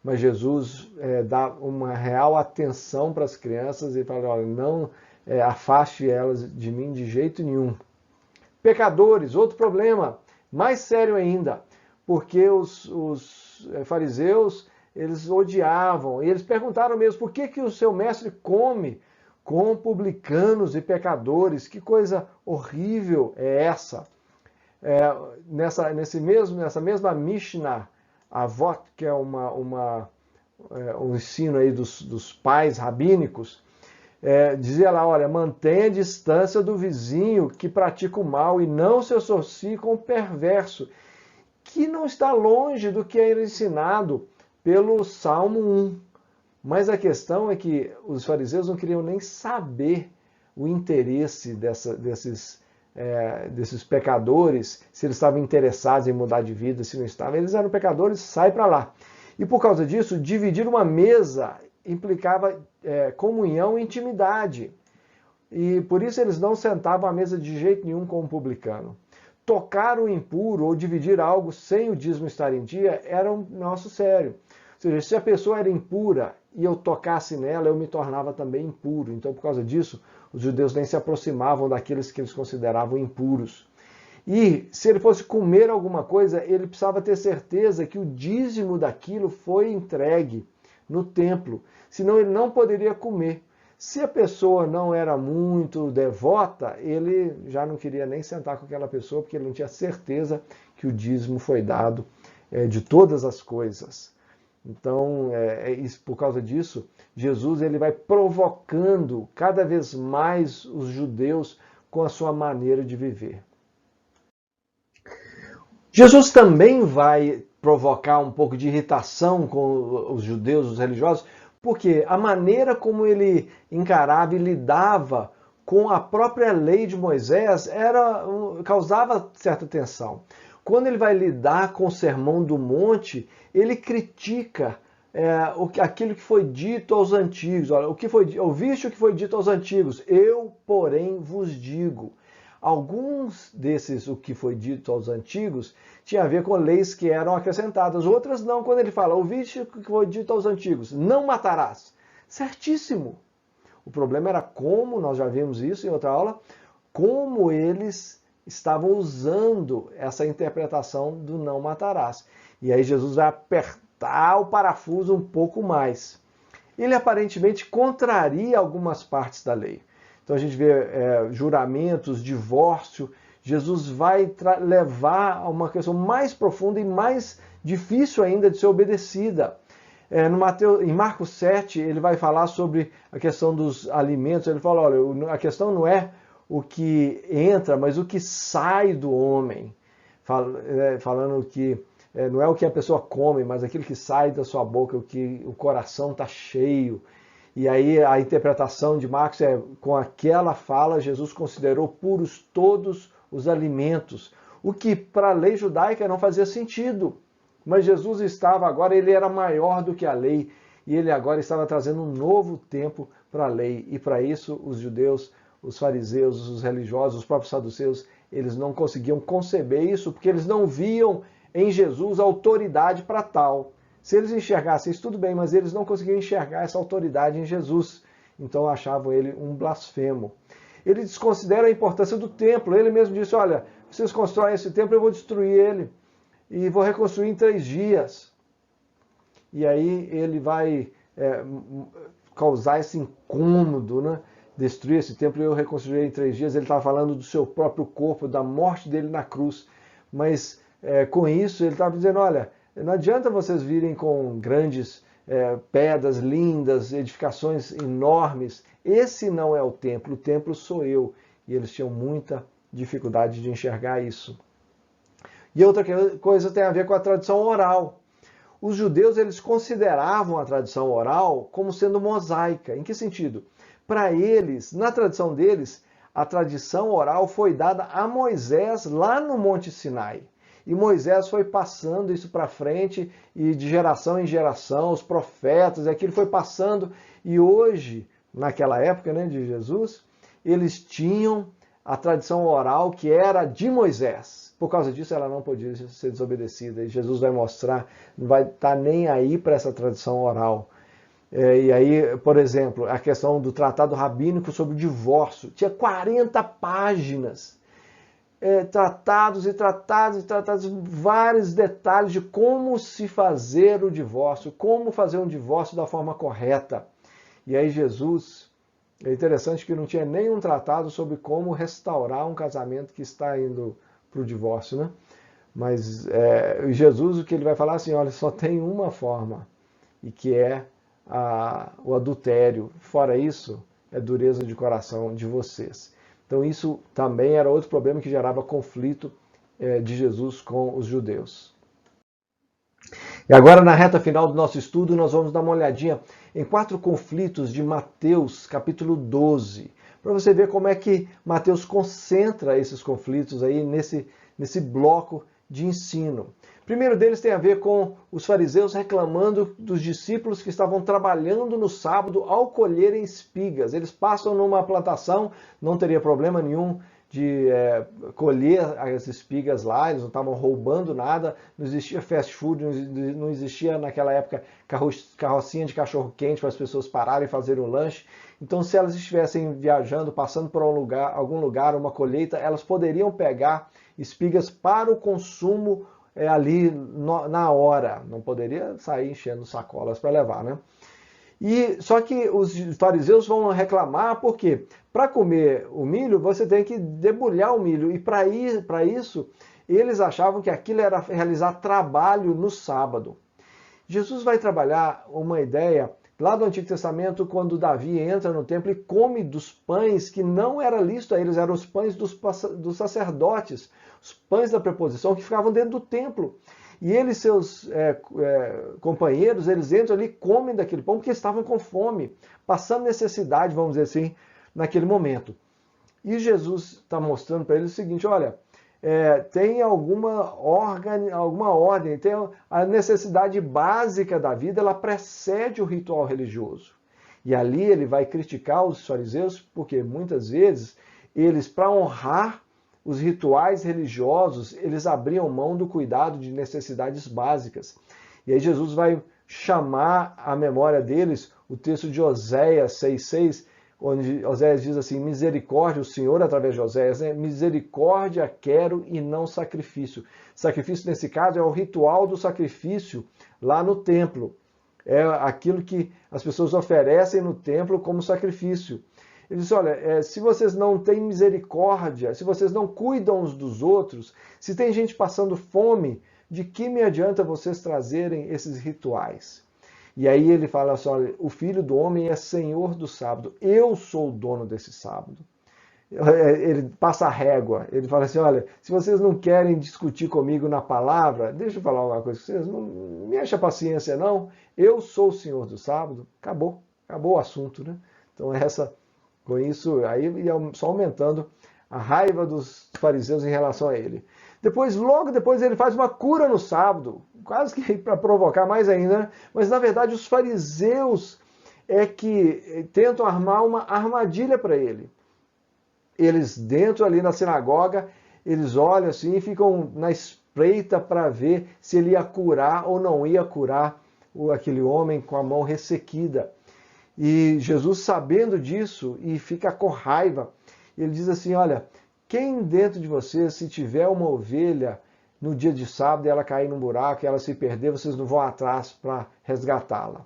Mas Jesus dá uma real atenção para as crianças e fala: olha, não afaste elas de mim de jeito nenhum. Pecadores, outro problema, mais sério ainda, porque os fariseus, eles odiavam, e eles perguntaram mesmo: por que o seu mestre come com publicanos e pecadores? Que coisa horrível é essa? Nessa mesma Mishnah Avot, que é um ensino aí dos pais rabínicos, dizia lá: olha, mantenha a distância do vizinho que pratica o mal e não se associe com o perverso, que não está longe do que era ensinado pelo Salmo 1. Mas a questão é que os fariseus não queriam nem saber o interesse desses pecadores, se eles estavam interessados em mudar de vida, se não estavam. Eles eram pecadores, sai para lá. E por causa disso, dividir uma mesa implicava comunhão e intimidade. E por isso eles não sentavam à mesa de jeito nenhum com um publicano. Tocar o impuro ou dividir algo sem o dízimo estar em dia era um negócio sério. Ou seja, se a pessoa era impura e eu tocasse nela, eu me tornava também impuro. Então, por causa disso, os judeus nem se aproximavam daqueles que eles consideravam impuros. E se ele fosse comer alguma coisa, ele precisava ter certeza que o dízimo daquilo foi entregue no templo, senão ele não poderia comer. Se a pessoa não era muito devota, ele já não queria nem sentar com aquela pessoa, porque ele não tinha certeza que o dízimo foi dado de todas as coisas. Então, por causa disso, Jesus ele vai provocando cada vez mais os judeus com a sua maneira de viver. Jesus também vai provocar um pouco de irritação com os judeus, os religiosos, Porque a maneira como ele encarava e lidava com a própria lei de Moisés causava certa tensão. Quando ele vai lidar com o Sermão do Monte, ele critica aquilo que foi dito aos antigos. Olha, ouviste o que foi dito aos antigos, eu, porém, vos digo. Alguns desses, o que foi dito aos antigos, tinha a ver com leis que eram acrescentadas. Outras não, quando ele fala, ouviste o que foi dito aos antigos, não matarás. Certíssimo. O problema era como, nós já vimos isso em outra aula, como eles estavam usando essa interpretação do não matarás. E aí Jesus vai apertar o parafuso um pouco mais. Ele aparentemente contraria algumas partes da lei. Então a gente vê juramentos, divórcio. Jesus vai levar a uma questão mais profunda e mais difícil ainda de ser obedecida. Em Marcos 7, ele vai falar sobre a questão dos alimentos. Ele fala, olha, a questão não é o que entra, mas o que sai do homem. Falando que não é o que a pessoa come, mas aquilo que sai da sua boca, o que o coração está cheio. E aí a interpretação de Marcos com aquela fala, Jesus considerou puros todos os alimentos, o que para a lei judaica não fazia sentido. Mas Jesus estava agora, ele era maior do que a lei, e ele agora estava trazendo um novo tempo para a lei. E para isso os judeus, os fariseus, os religiosos, os próprios saduceus, eles não conseguiam conceber isso, porque eles não viam em Jesus autoridade para tal. Se eles enxergassem isso, tudo bem, mas eles não conseguiam enxergar essa autoridade em Jesus. Então achavam ele um blasfemo. Ele desconsidera a importância do templo. Ele mesmo disse, olha, vocês constroem esse templo, eu vou destruir ele. E vou reconstruir em 3 dias. E aí ele vai causar esse incômodo, né? Destruir esse templo e eu reconstruir em 3 dias. Ele estava falando do seu próprio corpo, da morte dele na cruz. Mas com isso ele estava dizendo, olha, não adianta vocês virem com grandes pedras lindas, edificações enormes. Esse não é o templo sou eu. E eles tinham muita dificuldade de enxergar isso. E outra coisa tem a ver com a tradição oral. Os judeus eles consideravam a tradição oral como sendo mosaica. Em que sentido? Para eles, na tradição deles, a tradição oral foi dada a Moisés lá no Monte Sinai. E Moisés foi passando isso para frente, e de geração em geração, os profetas, aquilo foi passando. E hoje, naquela época, né, de Jesus, eles tinham a tradição oral que era de Moisés. Por causa disso, ela não podia ser desobedecida. E Jesus vai mostrar, não vai estar nem aí para essa tradição oral. E aí, por exemplo, a questão do tratado rabínico sobre o divórcio. Tinha 40 páginas. Tratados e tratados e tratados, vários detalhes de como se fazer o divórcio, como fazer um divórcio da forma correta. E aí Jesus, é interessante que não tinha nenhum tratado sobre como restaurar um casamento que está indo para o divórcio, né? Mas Jesus, o que ele vai falar assim, olha, só tem uma forma, e que é o adultério. Fora isso, é dureza de coração de vocês. Então isso também era outro problema que gerava conflito de Jesus com os judeus. E agora, na reta final do nosso estudo, nós vamos dar uma olhadinha em 4 conflitos de Mateus, capítulo 12, para você ver como é que Mateus concentra esses conflitos aí nesse bloco de ensino. O primeiro deles tem a ver com os fariseus reclamando dos discípulos que estavam trabalhando no sábado ao colherem espigas. Eles passam numa plantação, não teria problema nenhum de colher as espigas lá, eles não estavam roubando nada, não existia fast food, não existia naquela época carrocinha de cachorro-quente para as pessoas pararem e fazerem um lanche. Então, se elas estivessem viajando, passando por algum lugar, uma colheita, elas poderiam pegar espigas para o consumo ali na hora. Não poderia sair enchendo sacolas para levar, né? Só que os fariseus vão reclamar porque para comer o milho você tem que debulhar o milho. E para isso eles achavam que aquilo era realizar trabalho no sábado. Jesus vai trabalhar uma ideia lá do Antigo Testamento, quando Davi entra no templo e come dos pães que não era lícito a eles, eram os pães dos sacerdotes, os pães da preposição que ficavam dentro do templo. E ele e seus companheiros, eles entram ali e comem daquele pão porque estavam com fome, passando necessidade, vamos dizer assim, naquele momento. E Jesus está mostrando para eles o seguinte, olha, tem alguma ordem, tem a necessidade básica da vida, ela precede o ritual religioso. E ali ele vai criticar os fariseus, porque muitas vezes eles, para honrar os rituais religiosos, eles abriam mão do cuidado de necessidades básicas. E aí Jesus vai chamar à memória deles o texto de Oséias 6,6, onde Oséias diz assim, misericórdia, o Senhor através de Oséias, né? Misericórdia quero e não sacrifício. Sacrifício nesse caso é o ritual do sacrifício lá no templo. É aquilo que as pessoas oferecem no templo como sacrifício. Ele diz, olha, se vocês não têm misericórdia, se vocês não cuidam uns dos outros, se tem gente passando fome, de que me adianta vocês trazerem esses rituais? E aí ele fala assim, olha, o Filho do Homem é Senhor do sábado, eu sou o dono desse sábado. Ele passa a régua, ele fala assim, olha, se vocês não querem discutir comigo na palavra, deixa eu falar uma coisa com vocês, não me enche a paciência não, eu sou o Senhor do sábado, acabou o assunto, né? Então com isso, aí ia só aumentando a raiva dos fariseus em relação a ele. Logo depois ele faz uma cura no sábado, quase que para provocar mais ainda, né? Mas na verdade os fariseus é que tentam armar uma armadilha para ele. Eles dentro ali na sinagoga, eles olham assim e ficam na espreita para ver se ele ia curar ou não ia curar aquele homem com a mão ressequida. E Jesus, sabendo disso, e fica com raiva, ele diz assim, olha, quem dentro de vocês, se tiver uma ovelha no dia de sábado e ela cair num buraco e ela se perder, vocês não vão atrás para resgatá-la?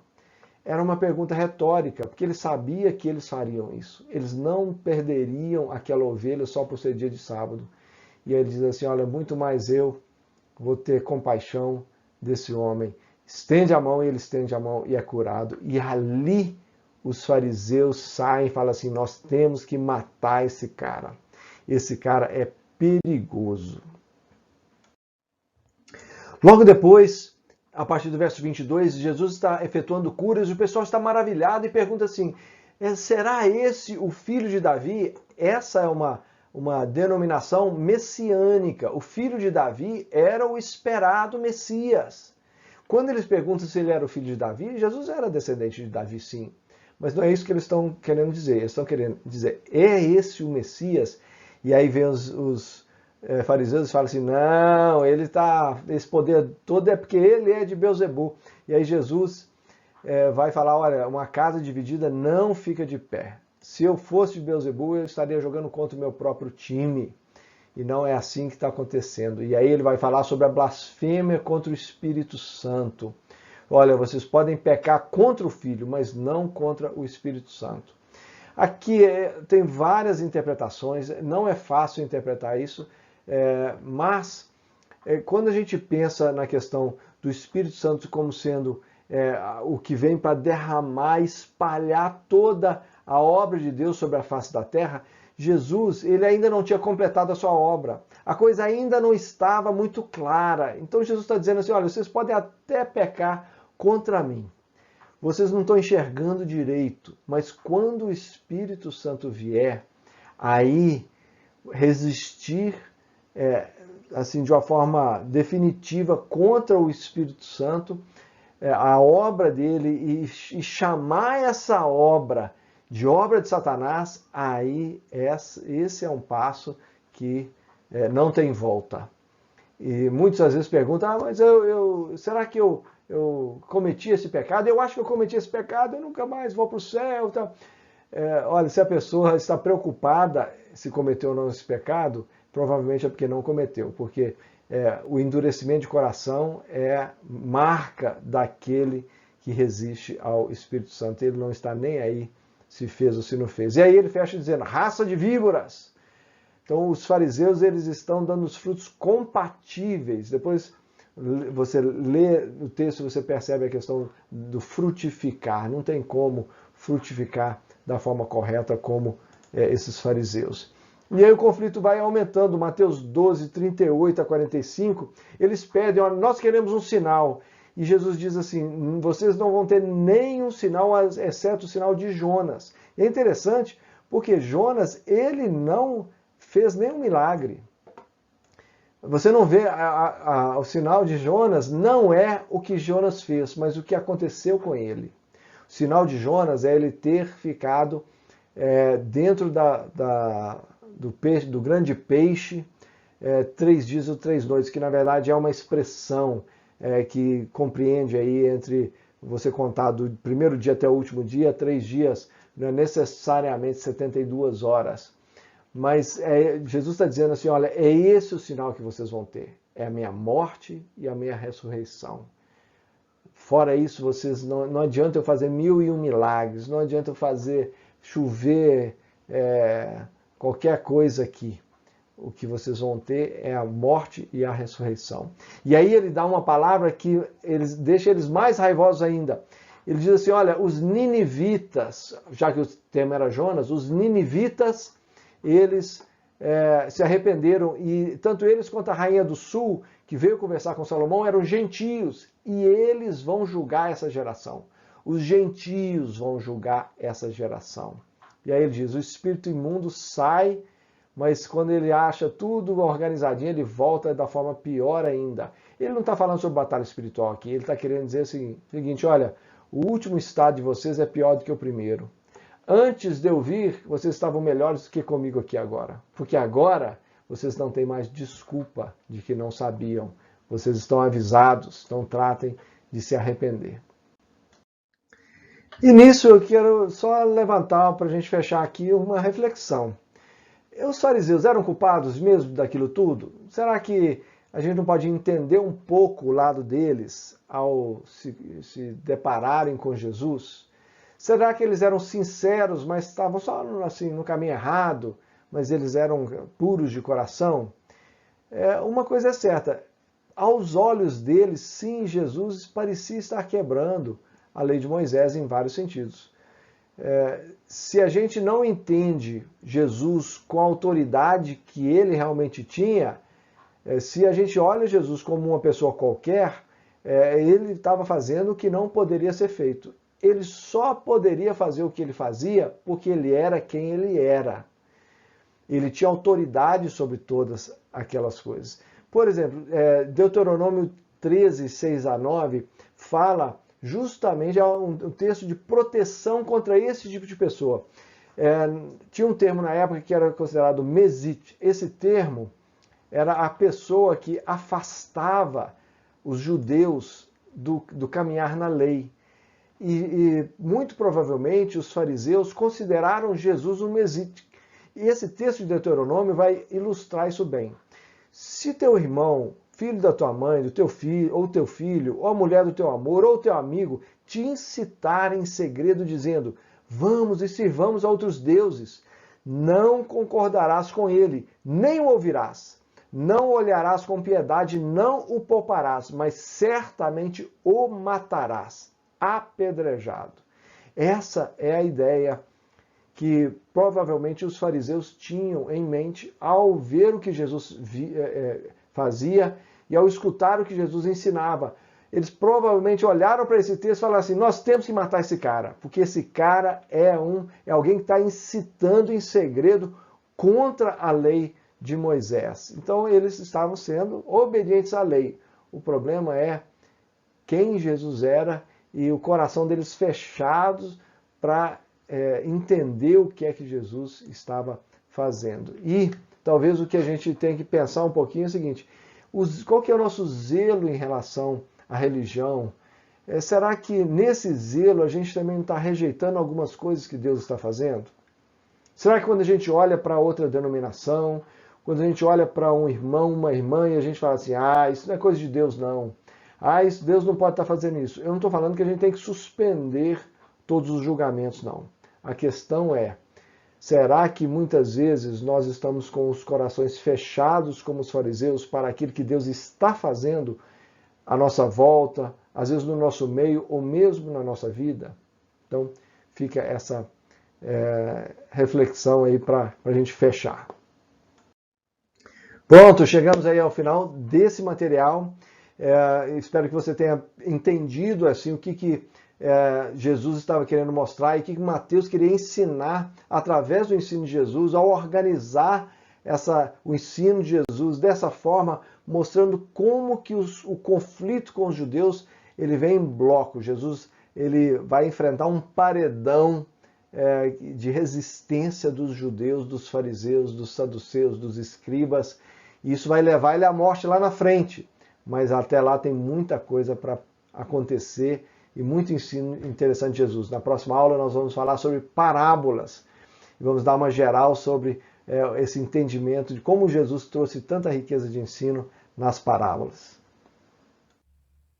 Era uma pergunta retórica, porque ele sabia que eles fariam isso. Eles não perderiam aquela ovelha só por ser dia de sábado. E ele diz assim, olha, muito mais eu vou ter compaixão desse homem. Estende a mão, e ele estende a mão e é curado. E ali os fariseus saem e falam assim, nós temos que matar esse cara. Esse cara é perigoso. Logo depois, a partir do verso 22, Jesus está efetuando curas e o pessoal está maravilhado e pergunta assim, será esse o filho de Davi? Essa é uma denominação messiânica. O filho de Davi era o esperado Messias. Quando eles perguntam se ele era o filho de Davi, Jesus era descendente de Davi, sim. Mas não é isso que eles estão querendo dizer. Eles estão querendo dizer, é esse o Messias? E aí vem os fariseus e falam assim, não, esse poder todo é porque ele é de Beelzebu. E aí Jesus vai falar, olha, uma casa dividida não fica de pé. Se eu fosse de Beelzebu, eu estaria jogando contra o meu próprio time. E não é assim que está acontecendo. E aí ele vai falar sobre a blasfêmia contra o Espírito Santo. Olha, vocês podem pecar contra o Filho, mas não contra o Espírito Santo. Aqui tem várias interpretações, não é fácil interpretar isso, mas quando a gente pensa na questão do Espírito Santo como sendo o que vem para derramar, espalhar toda a obra de Deus sobre a face da terra, Jesus, ele ainda não tinha completado a sua obra. A coisa ainda não estava muito clara. Então Jesus está dizendo assim, olha, vocês podem até pecar contra mim. Vocês não estão enxergando direito, mas quando o Espírito Santo vier, aí resistir assim de uma forma definitiva contra o Espírito Santo, a obra dele e chamar essa obra de obra de Satanás, aí esse é um passo que não tem volta. E muitas às vezes perguntam, mas será que eu cometi esse pecado? Eu acho que eu cometi esse pecado, eu nunca mais vou para o céu. Tá? Olha, se a pessoa está preocupada se cometeu ou não esse pecado, provavelmente é porque não cometeu, porque o endurecimento de coração é marca daquele que resiste ao Espírito Santo. Ele não está nem aí se fez ou se não fez. E aí ele fecha dizendo, raça de víboras. Então os fariseus, eles estão dando os frutos compatíveis. Depois você lê o texto, você percebe a questão do frutificar. Não tem como frutificar da forma correta como esses fariseus. E aí o conflito vai aumentando. Mateus 12, 38 a 45, eles pedem, olha, nós queremos um sinal. E Jesus diz assim, vocês não vão ter nenhum sinal, exceto o sinal de Jonas. E é interessante, porque Jonas, ele não fez nenhum milagre. Você não vê o sinal de Jonas, não é o que Jonas fez, mas o que aconteceu com ele. O sinal de Jonas é ele ter ficado dentro do grande peixe 3 dias ou 3 noites, que na verdade é uma expressão que compreende aí entre você contar do primeiro dia até o último dia, 3 dias, não é necessariamente 72 horas. Mas Jesus está dizendo assim, olha, é esse o sinal que vocês vão ter. É a minha morte e a minha ressurreição. Fora isso, vocês não adianta eu fazer 1001 milagres, não adianta eu fazer chover qualquer coisa aqui. O que vocês vão ter é a morte e a ressurreição. E aí ele dá uma palavra que deixa eles mais raivosos ainda. Ele diz assim, olha, os ninivitas, já que o tema era Jonas, os ninivitas, eles se arrependeram, e tanto eles quanto a rainha do sul, que veio conversar com Salomão, eram gentios, e eles vão julgar essa geração. Os gentios vão julgar essa geração. E aí ele diz, o espírito imundo sai, mas quando ele acha tudo organizadinho, ele volta da forma pior ainda. Ele não está falando sobre batalha espiritual aqui, ele está querendo dizer o seguinte, olha, o último estado de vocês é pior do que o primeiro. Antes de eu vir, vocês estavam melhores do que comigo aqui agora. Porque agora vocês não têm mais desculpa de que não sabiam. Vocês estão avisados, então tratem de se arrepender. E nisso eu quero só levantar, para a gente fechar aqui, uma reflexão. Os fariseus eram culpados mesmo daquilo tudo? Será que a gente não pode entender um pouco o lado deles ao se depararem com Jesus? Será que eles eram sinceros, mas estavam só assim, no caminho errado, mas eles eram puros de coração? Uma coisa é certa, aos olhos deles, sim, Jesus parecia estar quebrando a lei de Moisés em vários sentidos. Se a gente não entende Jesus com a autoridade que ele realmente tinha, se a gente olha Jesus como uma pessoa qualquer, ele estava fazendo o que não poderia ser feito. Ele só poderia fazer o que ele fazia porque ele era quem ele era. Ele tinha autoridade sobre todas aquelas coisas. Por exemplo, Deuteronômio 13, 6 a 9, fala justamente um texto de proteção contra esse tipo de pessoa. Tinha um termo na época que era considerado mesit. Esse termo era a pessoa que afastava os judeus do caminhar na lei. E muito provavelmente os fariseus consideraram Jesus um mesit. E esse texto de Deuteronômio vai ilustrar isso bem. Se teu irmão, filho da tua mãe, do teu filho, ou a mulher do teu amor, ou teu amigo, te incitar em segredo dizendo, vamos e sirvamos a outros deuses, não concordarás com ele, nem o ouvirás. Não olharás com piedade, não o pouparás, mas certamente o matarás, apedrejado. Essa é a ideia que provavelmente os fariseus tinham em mente ao ver o que Jesus fazia e ao escutar o que Jesus ensinava. Eles provavelmente olharam para esse texto e falaram assim, nós temos que matar esse cara, porque esse cara é alguém que está incitando em segredo contra a lei de Moisés. Então eles estavam sendo obedientes à lei. O problema é quem Jesus era e o coração deles fechados para entender o que é que Jesus estava fazendo. E talvez o que a gente tem que pensar um pouquinho é o seguinte, qual que é o nosso zelo em relação à religião? Será que nesse zelo a gente também não está rejeitando algumas coisas que Deus está fazendo? Será que quando a gente olha para outra denominação, quando a gente olha para um irmão, uma irmã, e a gente fala assim, isso não é coisa de Deus não, Deus não pode estar fazendo isso. Eu não estou falando que a gente tem que suspender todos os julgamentos, não. A questão é, será que muitas vezes nós estamos com os corações fechados como os fariseus para aquilo que Deus está fazendo à nossa volta, às vezes no nosso meio ou mesmo na nossa vida? Então fica essa reflexão aí para a gente fechar. Pronto, chegamos aí ao final desse material. Espero que você tenha entendido assim o que Jesus estava querendo mostrar e o que Mateus queria ensinar através do ensino de Jesus, ao organizar o ensino de Jesus dessa forma, mostrando como que o conflito com os judeus ele vem em bloco. Jesus ele vai enfrentar um paredão de resistência dos judeus, dos fariseus, dos saduceus, dos escribas. E isso vai levar ele à morte lá na frente. Mas até lá tem muita coisa para acontecer e muito ensino interessante de Jesus. Na próxima aula nós vamos falar sobre parábolas e vamos dar uma geral sobre esse entendimento de como Jesus trouxe tanta riqueza de ensino nas parábolas.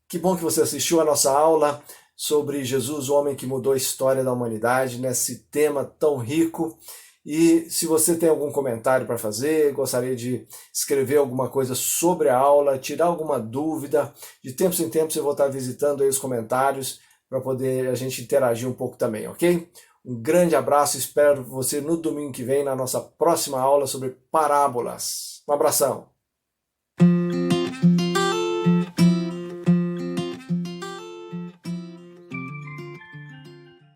Que bom que você assistiu a nossa aula sobre Jesus, o homem que mudou a história da humanidade, nesse tema tão rico. E se você tem algum comentário para fazer, gostaria de escrever alguma coisa sobre a aula, tirar alguma dúvida, de tempos em tempos eu vou estar visitando aí os comentários para poder a gente interagir um pouco também, ok? Um grande abraço, espero você no domingo que vem na nossa próxima aula sobre parábolas. Um abração!